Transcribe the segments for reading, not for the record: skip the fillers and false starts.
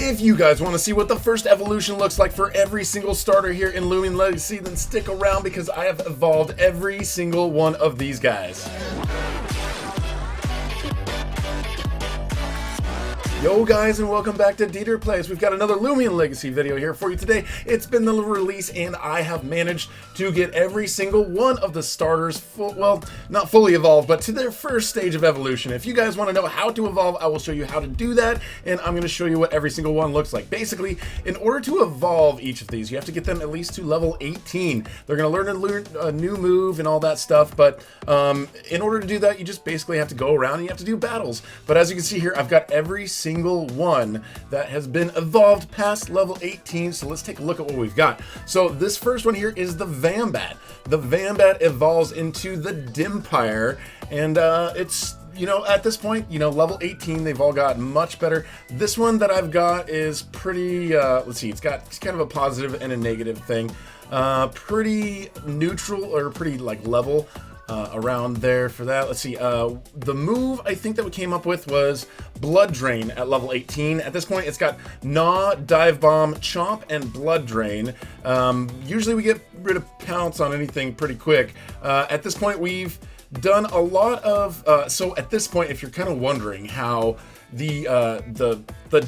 If you guys want to see what the first evolution looks like for every single starter here in Loomian Legacy, then stick around because I have evolved every single one of these guys. Yo guys, and welcome back to DeeterPlays. We've got another Loomian Legacy video here for you today. It's been the release and I have managed to get every single one of the starters, well, not fully evolved, but to their first stage of evolution. If you guys want to know how to evolve, I will show you how to do that, and I'm going to show you what every single one looks like. Basically, in order to evolve each of these, you have to get them at least to level 18. They're going to learn a new move and all that stuff, but in order to do that, you just basically have to go around and you have to do battles. But as you can see here, I've got every single one that has been evolved past level 18, so let's take a look at what we've got. So this first one here is the VAM Bat. The VAM Bat evolves into the Dimpire, and it's, you know, at this point, you know, level 18, they've all got much better. This one that I've got is pretty, let's see, it's kind of a positive and a negative thing. Pretty neutral, or pretty like level. Around there for that. Let's see, the move I think that we came up with was Blood Drain at level 18. At this point, it's got Gnaw, Dive Bomb, Chomp, and Blood Drain. Usually we get rid of Pounce on anything pretty quick. At this point, we've done a lot of, so at this point, if you're kind of wondering how the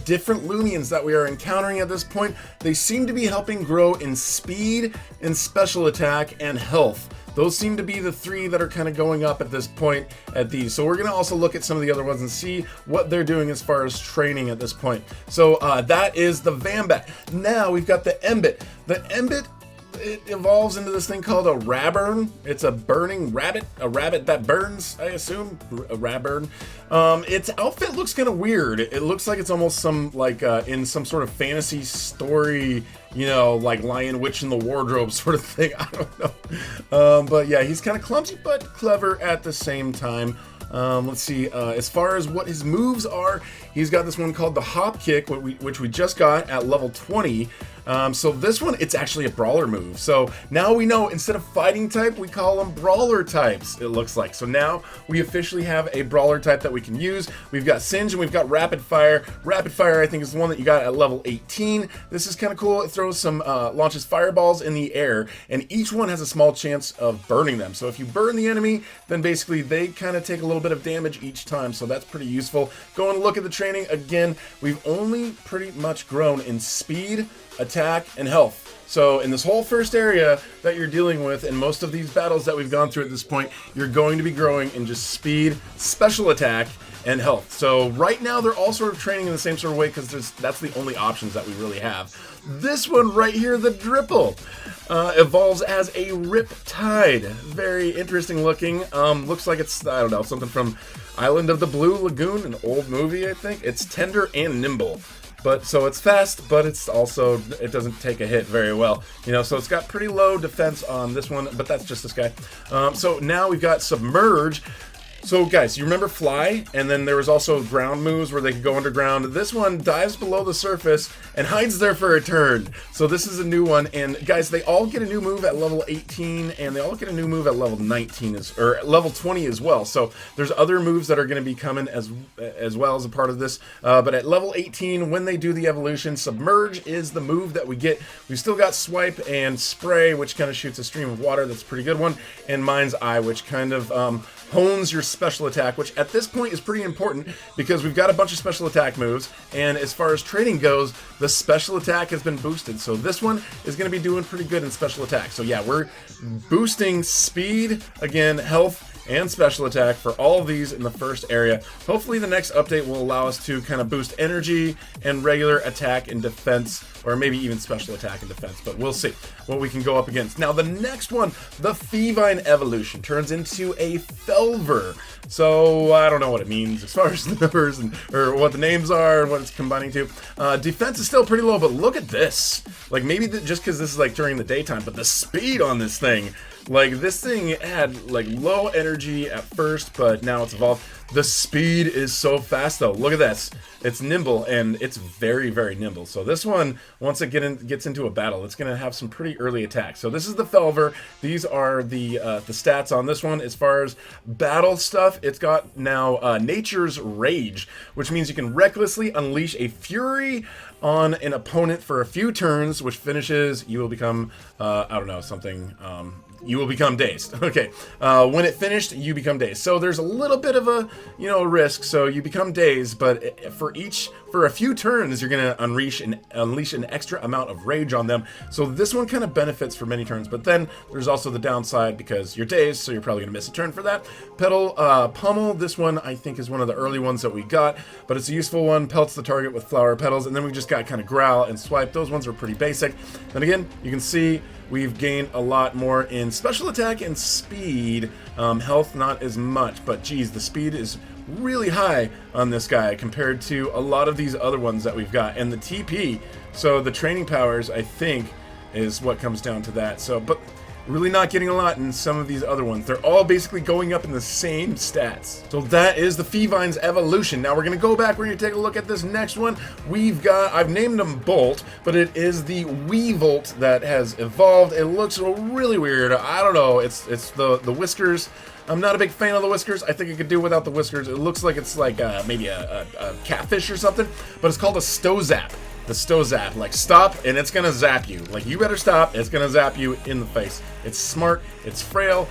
different Loomians that we are encountering at this point, they seem to be helping grow in speed, in special attack, and health. Those seem to be the three that are kind of going up at this point at these. So we're going to also look at some of the other ones and see what they're doing as far as training at this point. So that is the VAM Bat. Now we've got the Embit. The Embit, it evolves into this thing called a Raburn. It's a burning rabbit, a rabbit that burns, I assume, a Raburn. Its outfit looks kind of weird. It looks like it's almost some, like, in some sort of fantasy story, you know, like Lion Witch in the Wardrobe sort of thing. I don't know. But yeah, he's kind of clumsy but clever at the same time. Let's see, as far as what his moves are, he's got this one called the Hop Kick, which we just got at level 20. So this one, it's actually a brawler move. So now we know, instead of fighting type, we call them brawler types, it looks like. So now we officially have a brawler type that we can use. We've got Singe and we've got Rapid Fire. Rapid Fire, I think, is the one that you got at level 18. This is kind of cool. It throws some, launches fireballs in the air, and each one has a small chance of burning them. So if you burn the enemy, then basically they kind of take a little bit of damage each time. So that's pretty useful. Go and look at the training. Again, we've only pretty much grown in speed, attack, and health. So in this whole first area that you're dealing with, and most of these battles that we've gone through at this point, you're going to be growing in just speed, special attack, and health. So right now they're all sort of training in the same sort of way because that's the only options that we really have. This one right here, the Dripple, evolves as a Riptide. Very interesting looking. Looks like it's, I don't know, something from Island of the Blue Lagoon, an old movie, I think. It's tender and nimble. But so it's fast, but it's also, it doesn't take a hit very well, you know, so it's got pretty low defense on this one, but that's just this guy. So now we've got Submerge. So guys, you remember Fly, and then there was also ground moves where they could go underground. This one dives below the surface and hides there for a turn. So this is a new one, and guys, they all get a new move at level 18, and they all get a new move at level 19, or level 20 as well. So there's other moves that are going to be coming as well as a part of this. But at level 18, when they do the evolution, Submerge is the move that we get. We've still got Swipe and Spray, which kind of shoots a stream of water. That's a pretty good one. And Mind's Eye, which kind of hones your special attack, which at this point is pretty important because we've got a bunch of special attack moves, and as far as trading goes, the special attack has been boosted. So this one is going to be doing pretty good in special attack. So yeah, we're boosting speed, again, health, and special attack for all of these in the first area. Hopefully the next update will allow us to kind of boost energy and regular attack and defense, or maybe even special attack and defense, but we'll see what we can go up against. Now the next one, the Feevine evolution, turns into a Felver. So I don't know what it means as far as the numbers or what the names are and what it's combining to. Defense is still pretty low, but look at this. Like, maybe just because this is like during the daytime, but the speed on this thing, like, this thing had like low energy at first, but now it's evolved. The speed is so fast though. Look at this. It's nimble, and it's very, very nimble. So this one, once it gets into a battle, it's going to have some pretty early attacks. So this is the Felver. These are the stats on this one. As far as battle stuff, it's got now Nature's Rage, which means you can recklessly unleash a fury on an opponent for a few turns, which finishes, you will become, I don't know, something, you will become dazed. Okay, when it finished, you become dazed. So there's a little bit of a, risk. So you become dazed, but for a few turns, you're gonna unleash an extra amount of rage on them. So this one kind of benefits for many turns, but then there's also the downside because you're dazed, so you're probably gonna miss a turn for that. Pummel, this one I think is one of the early ones that we got, but it's a useful one. Pelts the target with flower petals, and then we just got kind of growl and swipe. Those ones are pretty basic. Then again, you can see we've gained a lot more in special attack and speed. Health not as much, but geez, the speed is really high on this guy compared to a lot of these other ones that we've got. And the TP, so the training powers, I think, is what comes down to that. So, but really not getting a lot in some of these other ones. They're all basically going up in the same stats. So that is the Feevine's evolution. Now we're gonna go back, we're gonna take a look at this next one. I've named him Bolt, but it is the Webolt that has evolved. It looks really weird. I don't know, it's the whiskers. I'm not a big fan of the whiskers. I think I could do without the whiskers. It looks like it's like maybe a catfish or something, but it's called a Stozap. The Stozap, like stop and it's gonna zap you. Like you better stop, it's gonna zap you in the face. It's smart, it's frail,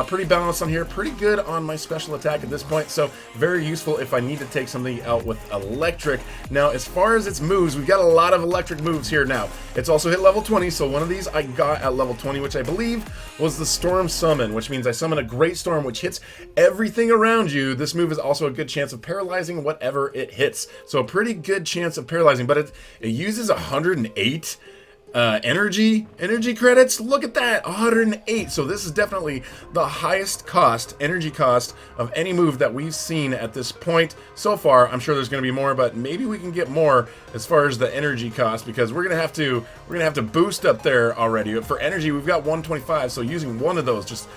pretty balanced on here, pretty good on my special attack at this point, so very useful if I need to take something out with electric. Now, as far as its moves, we've got a lot of electric moves here now. It's also hit level 20, so one of these I got at level 20, which I believe was the Storm Summon, which means I summon a Great Storm, which hits everything around you. This move is also a good chance of paralyzing whatever it hits, so a pretty good chance of paralyzing, but it uses 108 energy credits. Look at that, 108. So this is definitely the highest energy cost of any move that we've seen at this point so far. I'm sure there's going to be more, but maybe we can get more as far as the energy cost, because we're gonna have to boost up there already. For energy, we've got 125, so using one of those just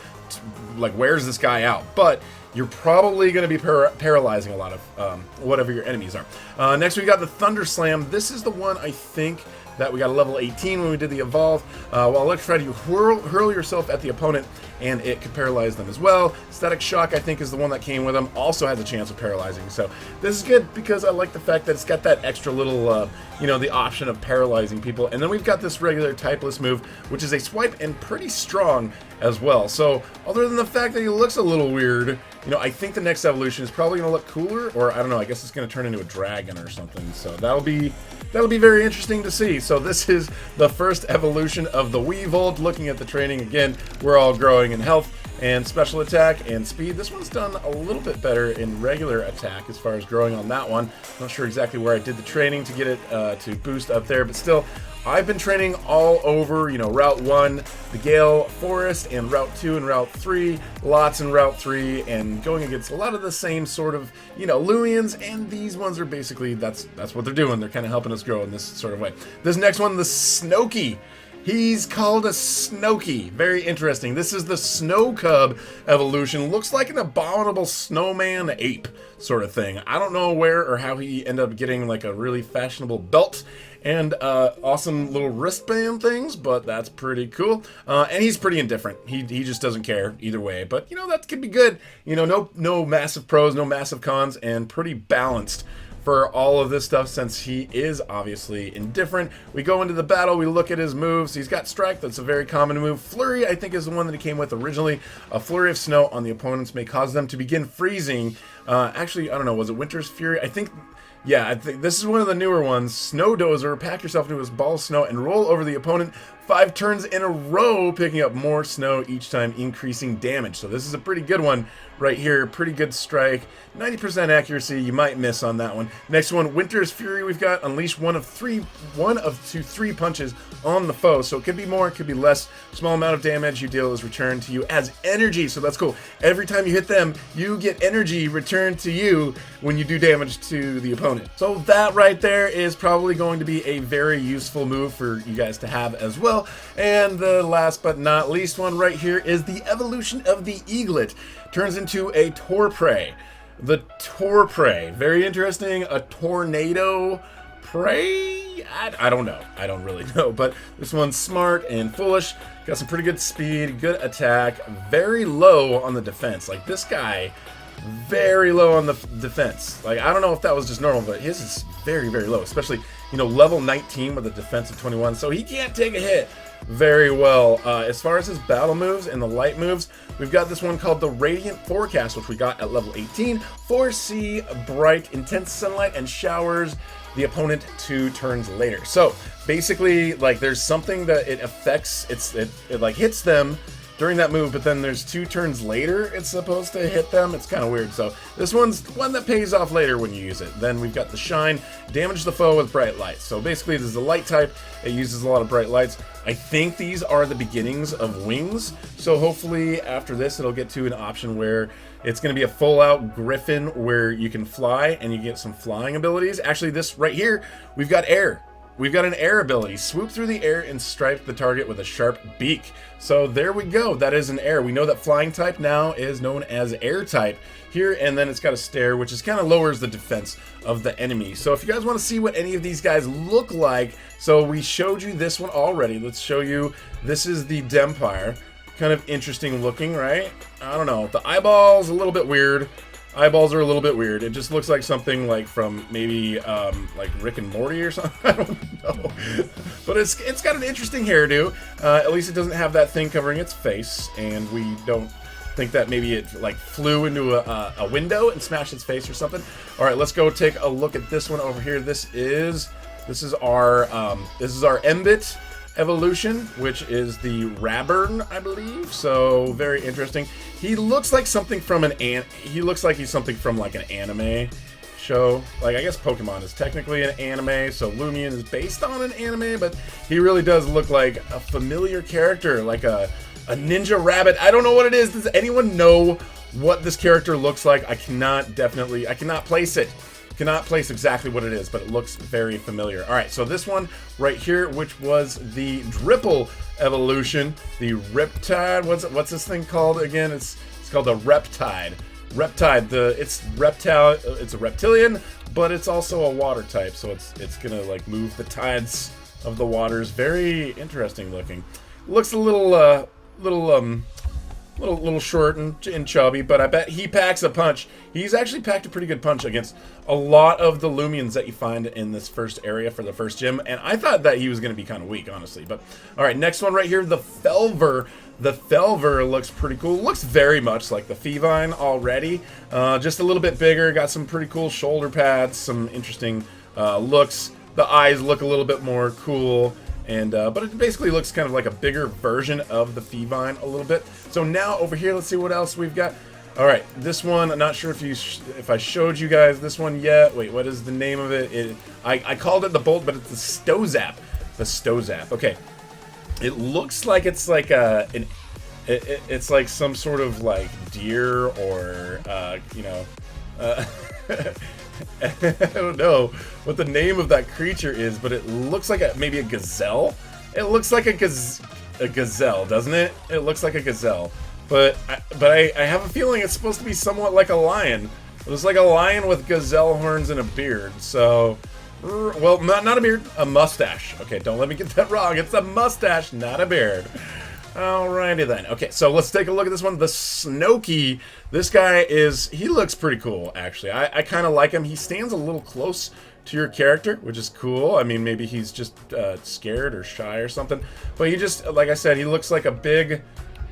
like wears this guy out. But you're probably going to be paralyzing a lot of whatever your enemies are. Next, we got the Thunder Slam. This is the one I think that we got a level 18 when we did the evolve. While electrified, you hurl yourself at the opponent and it could paralyze them as well. Static Shock, I think, is the one that came with them. Also has a chance of paralyzing. So this is good because I like the fact that it's got that extra little, the option of paralyzing people. And then we've got this regular typeless move, which is a swipe and pretty strong as well. So other than the fact that he looks a little weird, I think the next evolution is probably going to look cooler, or I don't know, I guess it's going to turn into a dragon or something. So that'll be very interesting to see. So this is the first evolution of the Webolt. Looking at the training again, we're all growing in health and special attack and speed. This one's done a little bit better in regular attack as far as growing on that one. Not sure exactly where I did the training to get it to boost up there, but still, I've been training all over, Route 1, the Gale Forest, and Route 2 and Route 3, lots in Route 3, and going against a lot of the same sort of, Loomians, and these ones are basically, that's what they're doing. They're kind of helping us grow in this sort of way. This next one, the Snowky. He's called a Snowky. Very interesting. This is the Snow Cub evolution. Looks like an abominable snowman ape sort of thing. I don't know where or how he ended up getting like a really fashionable belt and awesome little wristband things, but that's pretty cool. And he's pretty indifferent. He just doesn't care either way. But that could be good. No massive pros, no massive cons, and pretty balanced for all of this stuff since he is obviously indifferent. We go into the battle, we look at his moves. He's got Strike, that's a very common move. Flurry, I think, is the one that he came with originally. A flurry of snow on the opponents may cause them to begin freezing. Actually, I don't know, was it Winter's Fury? I think this is one of the newer ones. Snow Dozer, pack yourself into a ball of snow and roll over the opponent 5 turns in a row, picking up more snow each time, increasing damage. So this is a pretty good one right here. Pretty good strike. 90% accuracy. You might miss on that one. Next one, Winter's Fury. We've got unleash one of two, three punches on the foe. So it could be more, it could be less. Small amount of damage you deal is returned to you as energy. So that's cool. Every time you hit them, you get energy returned to you when you do damage to the opponent. So that right there is probably going to be a very useful move for you guys to have as well. And the last but not least one right here is the evolution of the Eaglet. Turns into a Torprey. The Torprey. Very interesting. A tornado prey? I don't know. I don't really know. But this one's smart and foolish. Got some pretty good speed, good attack. Very low on the defense. Like this guy, very low on the defense. Like, I don't know if that was just normal, but his is very, very low, especially, you know, level 19 with a defense of 21, so he can't take a hit very well. As far as his battle moves and the light moves, we've got this one called the Radiant Forecast, which we got at level 18. Foresee bright, intense sunlight and showers the opponent 2 turns later. So basically, like, there's something that it affects, it like hits them during that move, but then there's 2 turns later it's supposed to hit them. It's kind of weird. So this one's one that pays off later when you use it. Then we've got the Shine, damage the foe with bright lights. So basically this is a light type. It uses a lot of bright lights. I think these are the beginnings of wings. So hopefully after this it'll get to an option where it's going to be a full out Griffin where you can fly and you get some flying abilities. Actually, this right here, we've got air. We've got an air ability. Swoop through the air and strike the target with a sharp beak. So there we go. That is an air. We know that flying type now is known as air type here, and then it's got a stare, which is kind of lowers the defense of the enemy. So if you guys want to see what any of these guys look like, so we showed you this one already. Let's show you. This is the Dempire. Kind of interesting looking, right? I don't know. The eyeballs a little bit weird. Eyeballs are a little bit weird. It just looks like something like from maybe like Rick and Morty or something. I don't know. But it's got an interesting hairdo. At least it doesn't have that thing covering its face, and we don't think that maybe it like flew into a window and smashed its face or something. All right, let's go take a look at this one over here. This is our Mbit evolution, which is the Raburn, I believe. So very interesting. He looks like something from he looks like he's something from like an anime show. Like, I guess Pokemon is technically an anime, so Loomian is based on an anime, but he really does look like a familiar character, like a ninja rabbit. I don't know what it is. Does anyone know what this character looks like? I cannot place it. Cannot place exactly what it is, but it looks very familiar. All right, so this one right here, which was the Dripple evolution, the Riptide. What's this thing called again? It's called a Reptide. Reptide. It's reptile. It's a reptilian, but it's also a water type, so it's gonna like move the tides of the waters. Very interesting looking. Looks a little short and chubby, but I bet he packs a punch. He's actually packed a pretty good punch against a lot of the Loomians that you find in this first area for the first gym, and I thought that he was going to be kind of weak, honestly. But all right, next one right here, the Felver. The Felver looks pretty cool. Looks very much like the Feevine already, just a little bit bigger. Got some pretty cool shoulder pads, some interesting looks. The eyes look a little bit more cool. And but it basically looks kind of like a bigger version of the Feevine a little bit. So now over here, let's see what else we've got. All right, this one, I'm not sure if I showed you guys this one yet. Wait, what is the name of it? I called it the Bolt, but it's the Stozap. The Stozap. Okay, it looks like it's like it's like some sort of like deer or you know. I don't know what the name of that creature is, but it looks like maybe a gazelle. It looks like a gazelle, doesn't it? It looks like a gazelle, but I have a feeling it's supposed to be somewhat like a lion. It looks like a lion with gazelle horns and a beard. So, well, not a beard, a mustache. Okay, don't let me get that wrong. It's a mustache, not a beard. Alrighty then. Okay, so let's take a look at this one. The Snowkey. This guy he looks pretty cool, actually. I kind of like him. He stands a little close to your character, which is cool. I mean, maybe he's just scared or shy or something. But he just, like I said, he looks like a big,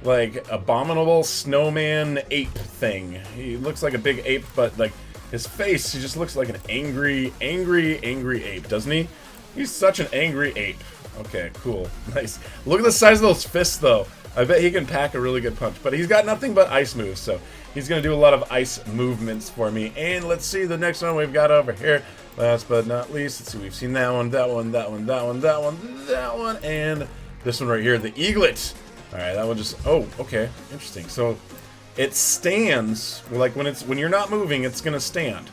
like, abominable snowman ape thing. He looks like a big ape, but, like, his face, he just looks like an angry ape, doesn't he? He's such an angry ape. Okay, cool. Nice. Look at the size of those fists, though. I bet he can pack a really good punch. But he's got nothing but ice moves, so he's going to do a lot of ice movements for me. And let's see the next one we've got over here. Last but not least, let's see. We've seen that one, that one, that one, that one, that one, that one, and this one right here, the Eaglet. All right, that one just... Oh, okay. Interesting. So it stands, like when you're not moving, it's going to stand.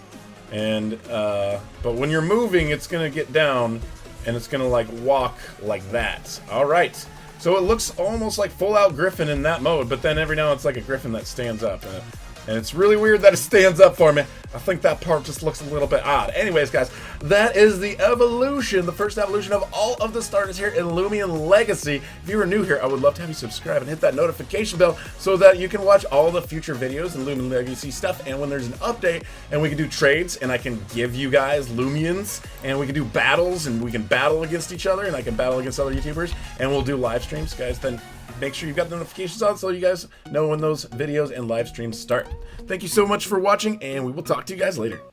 And, but when you're moving, it's going to get down. And it's gonna like walk like that. All right. So it looks almost like full-out Griffin in that mode, but then every now it's like a Griffin that stands up, and it's really weird that it stands up for me. I think that part just looks a little bit odd. Anyways, guys, that is the evolution, the first evolution of all of the starters here in Loomian Legacy. If you are new here, I would love to have you subscribe and hit that notification bell so that you can watch all the future videos and Loomian Legacy stuff. And when there's an update and we can do trades and I can give you guys Loomians and we can do battles and we can battle against each other and I can battle against other YouTubers and we'll do live streams, guys, then make sure you've got the notifications on so you guys know when those videos and live streams start. Thank you so much for watching, and we will talk to you guys later.